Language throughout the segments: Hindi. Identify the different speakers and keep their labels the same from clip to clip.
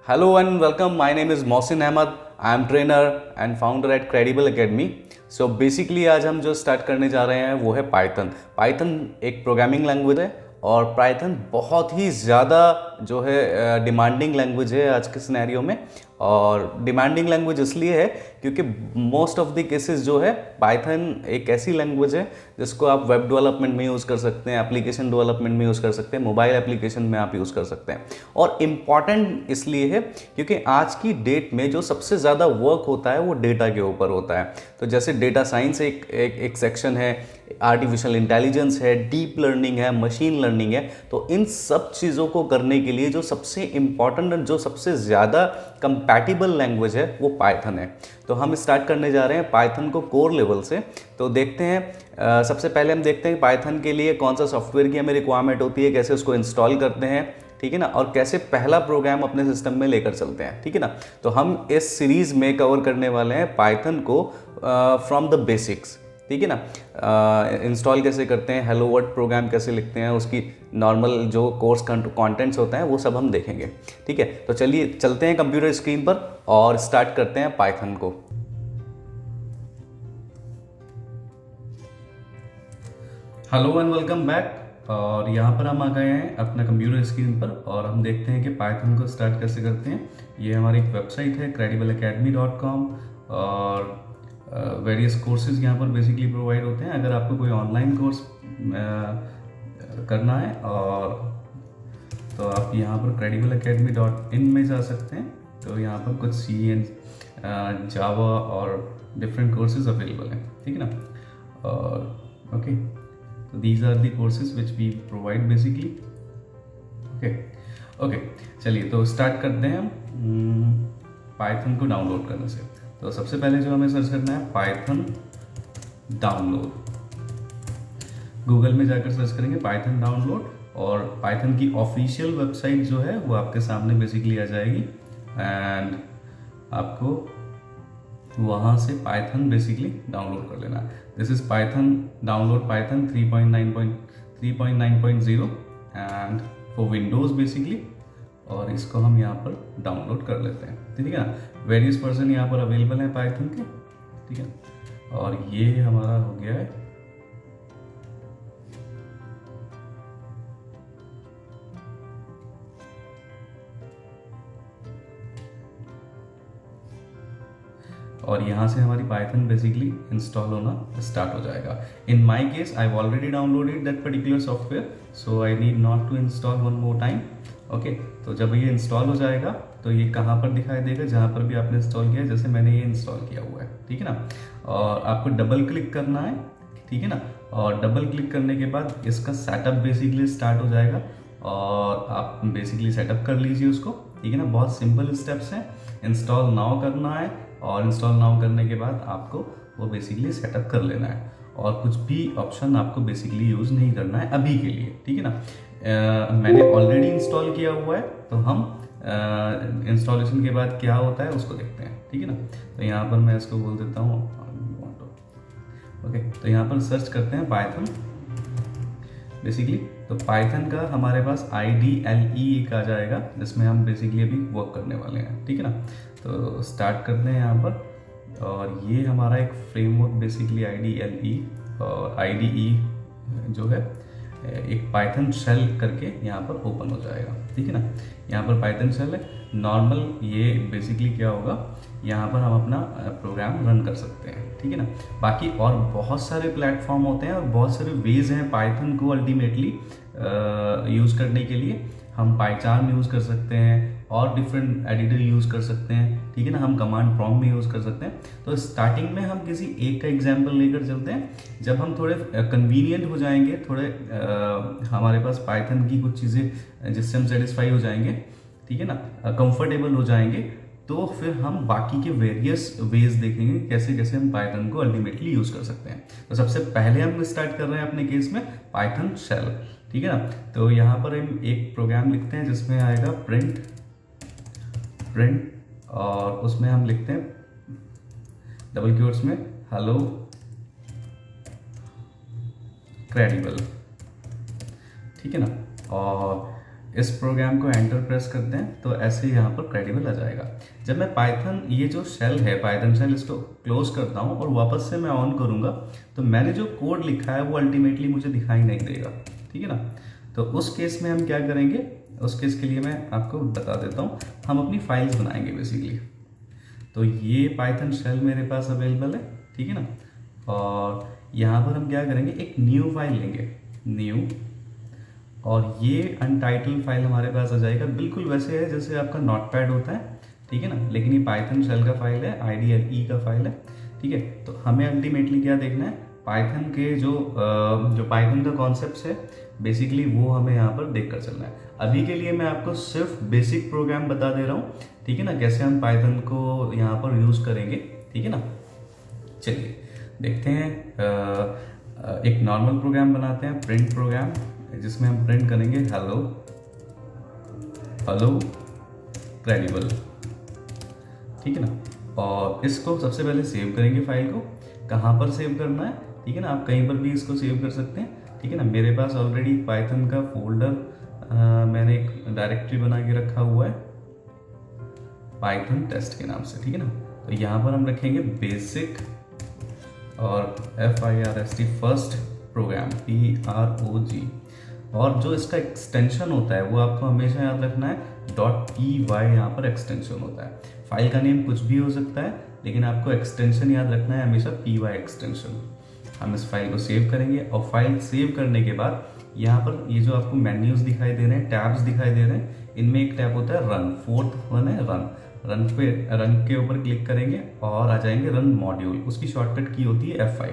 Speaker 1: Hello and welcome. My name is Mohsin Ahmed. I am trainer and founder at Credible Academy. So basically आज हम जो स्टार्ट करने जा रहे हैं वो है पाइथन। पाइथन एक प्रोग्रामिंग लैंग्वेज है और पाइथन बहुत ही ज़्यादा जो है डिमांडिंग लैंग्वेज है आज के सिनेरियो में। और डिमांडिंग लैंग्वेज इसलिए है क्योंकि मोस्ट ऑफ द केसेस जो है पाइथन एक ऐसी लैंग्वेज है जिसको आप वेब डेवलपमेंट में यूज़ कर सकते हैं, एप्लीकेशन डेवलपमेंट में यूज़ कर सकते हैं, मोबाइल एप्लीकेशन में आप यूज़ कर सकते हैं। और इम्पॉर्टेंट इसलिए है क्योंकि आज की डेट में जो सबसे ज़्यादा वर्क होता है वो डेटा के ऊपर होता है। तो जैसे डेटा साइंस एक सेक्शन है, आर्टिफिशियल इंटेलिजेंस है, डीप लर्निंग है, मशीन लर्निंग है। तो इन सब चीज़ों को करने के लिए जो सबसे इम्पॉर्टेंट और जो सबसे ज़्यादा कंपैटिबल लैंग्वेज है वो पाइथन है। तो हम स्टार्ट करने जा रहे हैं पाइथन को कोर लेवल से। तो देखते हैं सबसे पहले हम देखते हैं पाइथन के लिए कौन सा सॉफ्टवेयर की हमें रिक्वायरमेंट होती है, कैसे उसको इंस्टॉल करते हैं, ठीक है ना, और कैसे पहला प्रोग्राम अपने सिस्टम में लेकर चलते हैं, ठीक है ना। तो हम इस सीरीज़ में कवर करने वाले हैं पाइथन को फ्रॉम द बेसिक्स, ठीक है ना। इंस्टॉल कैसे करते हैं, हेलो वर्ल्ड प्रोग्राम कैसे लिखते हैं, उसकी नॉर्मल जो कोर्स कंटेंट्स होता है वो सब हम देखेंगे, ठीक है। तो चलिए चलते हैं कंप्यूटर स्क्रीन पर और स्टार्ट करते हैं पाइथन को। Hello and welcome back. और यहाँ पर हम आ गए हैं अपना कंप्यूटर स्क्रीन पर और हम देखते हैं कि पाइथन को स्टार्ट कैसे करते हैं। ये हमारी एक वेबसाइट है credibleacademy.com और वेरियस कोर्सेज यहाँ पर बेसिकली प्रोवाइड होते हैं। अगर आपको कोई ऑनलाइन कोर्स करना है और तो आप यहाँ पर credibleacademy.in में जा सकते हैं। तो यहाँ पर कुछ C एंड जावा और डिफरेंट कोर्सेज अवेलेबल हैं, ठीक है ना। और ओके, तो these are the courses which we provide basically. Okay, चलिए तो स्टार्ट करते हैं हम पाइथन को डाउनलोड करने से। तो सबसे पहले जो हमें सर्च करना है पाइथन डाउनलोड। गूगल में जाकर सर्च करेंगे पाइथन डाउनलोड और पाइथन की ऑफिशियल वेबसाइट जो है वो आपके सामने बेसिकली आ जाएगी एंड आपको वहाँ से पाइथन बेसिकली डाउनलोड कर लेना है। This is Python download Python 3.9.0 and for Windows basically. और इसको हम यहाँ पर डाउनलोड कर लेते हैं, ठीक है ना। वेरियस वर्जन यहाँ पर अवेलेबल है पाइथन के, ठीक है। और ये हमारा हो गया है और यहाँ से हमारी पाइथन बेसिकली इंस्टॉल होना स्टार्ट हो जाएगा। In my case I already downloaded that particular software so I need not to install one more time. Okay, तो जब ये इंस्टॉल हो जाएगा तो ये कहाँ पर दिखाई देगा, जहाँ पर भी आपने इंस्टॉल किया है, जैसे मैंने ये इंस्टॉल किया हुआ है, ठीक है ना। और आपको डबल क्लिक करना है, ठीक है ना। और डबल क्लिक करने के बाद इसका सेटअप बेसिकली स्टार्ट हो जाएगा और आप बेसिकली सेटअप कर लीजिए उसको, ठीक है ना। बहुत सिंपल स्टेप्स हैं। इंस्टॉल नाउ करना है और इंस्टॉल नाउ करने के बाद आपको वो बेसिकली सेटअप कर लेना है और कुछ भी ऑप्शन आपको बेसिकली यूज़ नहीं करना है अभी के लिए, ठीक है ना। मैंने ऑलरेडी इंस्टॉल किया हुआ है तो हम इंस्टॉलेशन के बाद क्या होता है उसको देखते हैं, ठीक है ना। तो यहाँ पर मैं इसको बोल देता हूँ ओके। तो यहाँ पर सर्च करते हैं पाइथन बेसिकली। तो पाइथन का हमारे पास IDLE एक आ जाएगा जिसमें हम बेसिकली अभी वर्क करने वाले हैं, ठीक है ना। तो स्टार्ट करते हैं यहाँ पर और ये हमारा एक फ्रेमवर्क बेसिकली IDLE और IDE जो है एक पाइथन शेल करके यहाँ पर ओपन हो जाएगा, ठीक है ना। यहाँ पर पाइथन शेल है नॉर्मल। ये बेसिकली क्या होगा, यहाँ पर हम अपना प्रोग्राम रन कर सकते हैं, ठीक है ना। बाकी और बहुत सारे प्लेटफॉर्म होते हैं और बहुत सारे वेज हैं पाइथन को अल्टीमेटली यूज़ करने के लिए। हम पाइचार्म यूज़ कर सकते हैं और डिफरेंट एडिटर यूज़ कर सकते हैं, ठीक है ना। हम कमांड प्रॉम्प्ट में यूज़ कर सकते हैं। तो स्टार्टिंग में हम किसी एक का एग्जांपल लेकर चलते हैं। जब हम थोड़े कन्वीनियंट हो जाएंगे, थोड़े हमारे पास पाइथन की कुछ चीज़ें जिससे हम सेटिस्फाई हो जाएंगे, ठीक है ना, कंफर्टेबल हो जाएंगे, तो फिर हम बाकी के वेरियस वेज देखेंगे कैसे कैसे हम पाइथन को अल्टीमेटली यूज़ कर सकते हैं। तो सबसे पहले हम स्टार्ट कर रहे हैं अपने केस में पाइथन शेल, ठीक है ना। तो यहाँ पर हम एक प्रोग्राम लिखते हैं जिसमें आएगा प्रिंट और उसमें हम लिखते हैं डबल क्योट्स में हेलो क्रेडिबल, ठीक है ना। और इस प्रोग्राम को एंटर प्रेस करते हैं तो ऐसे यहाँ पर क्रेडिबल आ जाएगा। जब मैं पाइथन ये जो शेल है पाइथन शेल इसको क्लोज करता हूँ और वापस से मैं ऑन करूँगा तो मैंने जो कोड लिखा है वो अल्टीमेटली मुझे दिखाई नहीं देगा, ठीक है ना। तो उस केस में हम क्या करेंगे, उस केस के लिए मैं आपको बता देता हूँ, हम अपनी फाइल्स बनाएंगे बेसिकली। तो ये पाइथन शेल मेरे पास अवेलेबल है, ठीक है ना। और यहाँ पर हम क्या करेंगे, एक न्यू फाइल लेंगे, न्यू, और ये अनटाइटल्ड फाइल हमारे पास आ जाएगा। बिल्कुल वैसे है जैसे आपका नोटपैड होता है, ठीक है ना, लेकिन ये पाइथन शेल का फाइल है, IDLE का फाइल है, ठीक है। तो हमें अल्टीमेटली क्या देखना है, पाइथन के जो पाइथन का कॉन्सेप्ट है बेसिकली वो हमें यहाँ पर देख कर चलना है। अभी के लिए मैं आपको सिर्फ बेसिक प्रोग्राम बता दे रहा हूँ, ठीक है ना, कैसे हम पाइथन को यहाँ पर यूज़ करेंगे, ठीक है ना। चलिए देखते हैं, एक नॉर्मल प्रोग्राम बनाते हैं, प्रिंट प्रोग्राम, जिसमें हम प्रिंट करेंगे हेलो हेलो क्रेडिबल, ठीक है ना। और इसको सबसे पहले सेव करेंगे फाइल को। कहाँ पर सेव करना है, ठीक है ना, आप कहीं पर भी इसको सेव कर सकते हैं, ठीक है ना। मेरे पास ऑलरेडी पाइथन का फोल्डर मैंने एक डायरेक्टरी बना के रखा हुआ है पाइथन टेस्ट के नाम से, ठीक है ना। तो यहाँ पर हम रखेंगे बेसिक और FIRST फर्स्ट प्रोग्राम PROG, और जो इसका एक्सटेंशन होता है वो आपको हमेशा याद रखना है .py, यहाँ पर एक्सटेंशन होता है। फाइल का नेम कुछ भी हो सकता है लेकिन आपको एक्सटेंशन याद रखना है हमेशा py एक्सटेंशन। हम इस फाइल को सेव करेंगे और फाइल सेव करने के बाद यहाँ पर ये जो आपको मेन्यूज दिखाई दे रहे हैं, टैब्स दिखाई दे रहे हैं, इनमें एक टैब होता है रन, फोर्थ वन है रन। रन के ऊपर क्लिक करेंगे और आ जाएंगे रन मॉड्यूल, उसकी शॉर्टकट की होती है F5।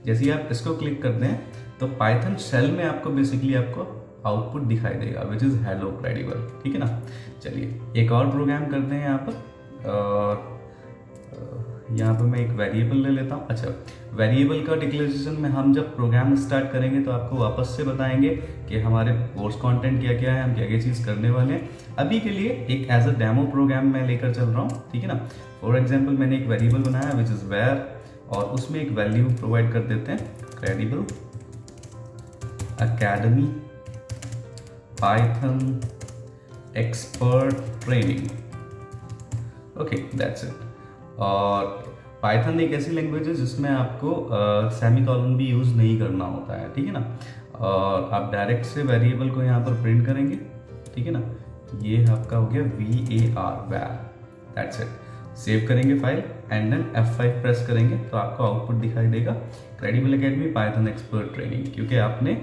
Speaker 1: जैसे ही आप इसको क्लिक करते हैं तो पाइथन शेल में आपको बेसिकली आपको आउटपुट दिखाई देगा विच इज़ हेलो क्रेडिबल, ठीक है ना। चलिए एक और प्रोग्राम करते हैं यहाँ पर, और यहाँ पर मैं एक वेरिएबल ले लेता हूँ। अच्छा, वेरिएबल का डिक्लेरेशन में हम जब प्रोग्राम स्टार्ट करेंगे तो आपको वापस से बताएंगे कि हमारे कोर्स कंटेंट क्या क्या है, हम क्या क्या चीज़ करने वाले हैं। अभी के लिए एक एज अ डेमो प्रोग्राम मैं लेकर चल रहा हूँ, ठीक है ना। फॉर एग्जाम्पल मैंने एक वेरिएबल बनाया विच इज़ वेयर, और उसमें एक वैल्यू प्रोवाइड कर देते हैं credible academy Python expert training, okay that's it. और पाइथन एक ऐसी लैंग्वेज है जिसमें आपको सेमीकोलन भी यूज़ नहीं करना होता है, ठीक है ना। और आप डायरेक्ट से वेरिएबल को यहाँ पर प्रिंट करेंगे, ठीक है ना। ये आपका हो गया VAR, दैट्स इट। सेव करेंगे file and then F5 press करेंगे तो आपको आउटपुट दिखाई देगा credible academy Python expert training, क्योंकि आपने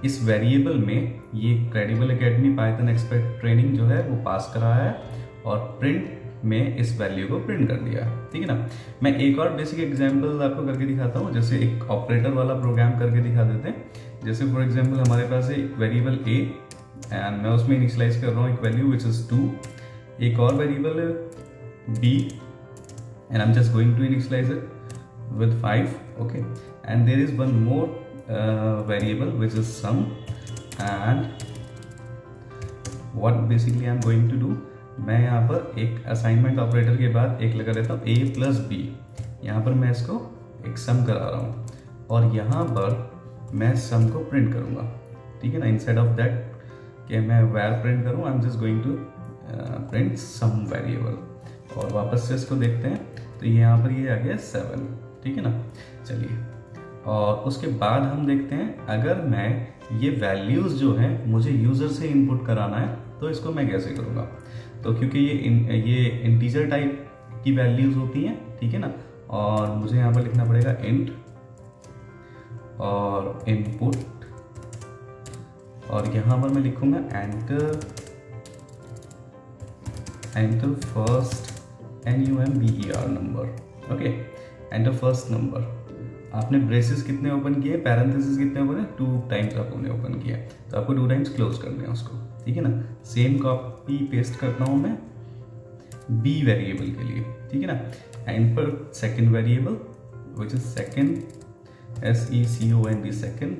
Speaker 1: इस वेरिएबल में ये credible academy Python expert training जो है वो पास कराया है और प्रिंट में इस वैल्यू को प्रिंट कर दिया, ठीक है ना। मैं एक और बेसिक एग्जांपल आपको करके दिखाता हूँ, जैसे एक ऑपरेटर वाला प्रोग्राम करके दिखा देते हैं। जैसे फॉर एग्जांपल हमारे पास है एक वेरिएबल A एंड मैं उसमें इनिशियलाइज कर रहा हूँ एक वैल्यू विच इज़ 2, एक और वेरिएबल है B and I am just going to initialise it with 5, okay, and there is one more variable which is sum, and what basically I am going to do, मैं यहाँ पर एक असाइनमेंट ऑपरेटर के बाद एक लगा देता हूँ A+B। यहाँ पर मैं इसको एक सम करा रहा हूँ और यहाँ पर मैं सम को प्रिंट करूँगा, ठीक है ना। इंस्टेड ऑफ दैट कि मैं where प्रिंट करूँ, I am just going to print some variable. और वापस से इसको देखते हैं तो यहाँ पर ये आ गया 7, ठीक है ना। चलिए, और उसके बाद हम देखते हैं अगर मैं ये वैल्यूज़ जो हैं मुझे यूज़र से इनपुट कराना है तो इसको मैं कैसे करूँगा। तो क्योंकि ये इंटीजर टाइप की वैल्यूज़ होती हैं, ठीक है ना, और मुझे यहाँ पर लिखना पड़ेगा इंट और इनपुट, और यहाँ पर मैं लिखूँगा enter first NUMBER number, okay, enter first number. आपने ब्रेसेस कितने ओपन किए, पैरेंथेसिस कितने ओपन है, 2 टाइम्स आपने ओपन किया, तो आपको 2 टाइम्स क्लोज करना है उसको, ठीक है ना। सेम कॉपी पेस्ट करता हूँ मैं B वेरिएबल के लिए, ठीक है ना। एंड पर second variable which is second SECOND second,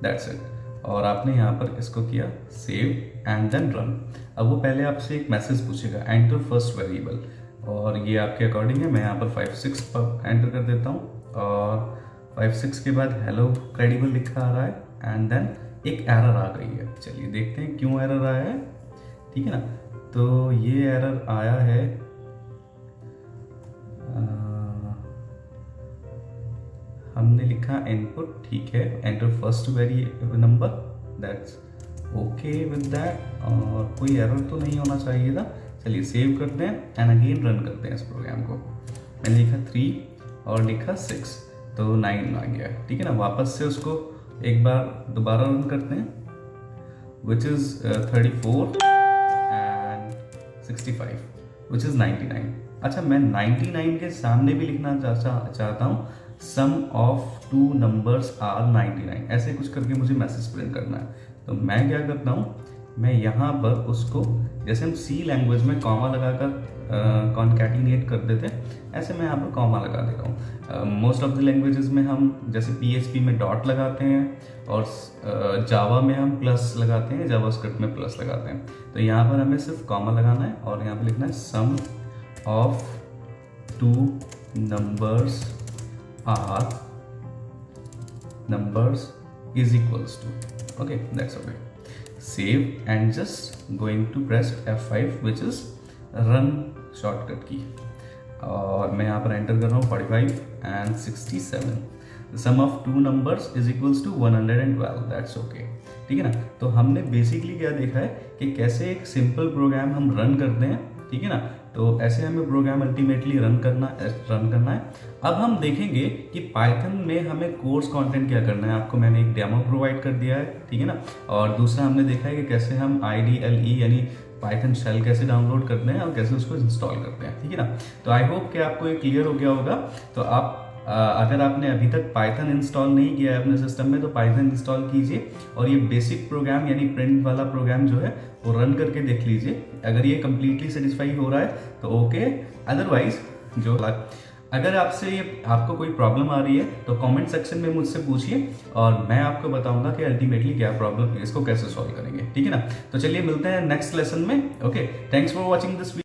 Speaker 1: that's it. और आपने यहाँ पर इसको किया सेव एंड देन रन। अब वो पहले आपसे एक मैसेज पूछेगा एंटर फर्स्ट वेरिएबल, और ये आपके अकॉर्डिंग है। मैं यहाँ पर 5-6 पर एंटर कर देता हूँ और 5-6 के बाद हेलो क्रेडिबल लिखा आ रहा है एंड देन एक एरर आ गई है। चलिए देखते हैं क्यों एरर आया है, ठीक है ना। तो ये एरर आया है हमने लिखा इनपुट, ठीक है, enter first variable number, that's okay with that, और कोई एरर तो नहीं होना चाहिए था। चलिए सेव करते हैं एंड अगेन रन करते हैं इस प्रोग्राम को। मैंने लिखा 3 और लिखा 6, तो 9 आ गया, ठीक है ना। वापस से उसको एक बार दोबारा रन करते हैं, which is 34 and 65 which is 99। अच्छा, मैं 99 के सामने भी लिखना चाहता हूँ सम ऑफ टू नंबर्स आर 99, ऐसे कुछ करके मुझे मैसेज प्रिंट करना है। तो मैं क्या करता हूँ, मैं यहाँ पर उसको, जैसे हम सी लैंग्वेज में कॉमा लगाकर कॉन्कैटिनेट कर देते हैं, ऐसे मैं यहाँ पर कॉमा लगा दे रहा हूँ। मोस्ट ऑफ द लैंग्वेजेस में हम जैसे PHP में डॉट लगाते हैं और जावा में हम प्लस लगाते हैं, जावास्क्रिप्ट में प्लस लगाते हैं। तो यहाँ पर हमें सिर्फ कॉमा लगाना है और यहाँ पर लिखना है sum of two numbers are numbers is equals to, okay, that's okay. Save and just going to press F5 which is run shortcut key, और मैं यहाँ पर एंटर कर रहा हूँ 45 and 67। The sum of two numbers is equals to 112, that's okay, ठीक है ना। तो हमने बेसिकली क्या देखा है कि कैसे एक सिंपल प्रोग्राम हम रन करते हैं, ठीक है ना। तो ऐसे हमें प्रोग्राम अल्टीमेटली रन करना है। अब हम देखेंगे कि पाइथन में हमें कोर्स कंटेंट क्या करना है। आपको मैंने एक डेमो प्रोवाइड कर दिया है, ठीक है ना। और दूसरा हमने देखा है कि कैसे हम IDLE यानी पाइथन शेल कैसे डाउनलोड करते हैं और कैसे उसको इंस्टॉल करते हैं, ठीक है ना। तो आई होप कि आपको ये क्लियर हो गया होगा। तो आप अगर आपने अभी तक पाइथन इंस्टॉल नहीं किया है अपने सिस्टम में, तो पाइथन इंस्टॉल कीजिए और ये बेसिक प्रोग्राम यानी प्रिंट वाला प्रोग्राम जो है वो रन करके देख लीजिए। अगर ये कम्प्लीटली सेटिस्फाई हो रहा है तो ओके, अदरवाइज अगर आपको कोई प्रॉब्लम आ रही है तो कमेंट सेक्शन में मुझसे पूछिए और मैं आपको बताऊंगा कि अल्टीमेटली क्या प्रॉब्लम है, इसको कैसे सॉल्व करेंगे, ठीक है ना। तो चलिए मिलते हैं नेक्स्ट लेसन में। Okay, thanks for watching this video.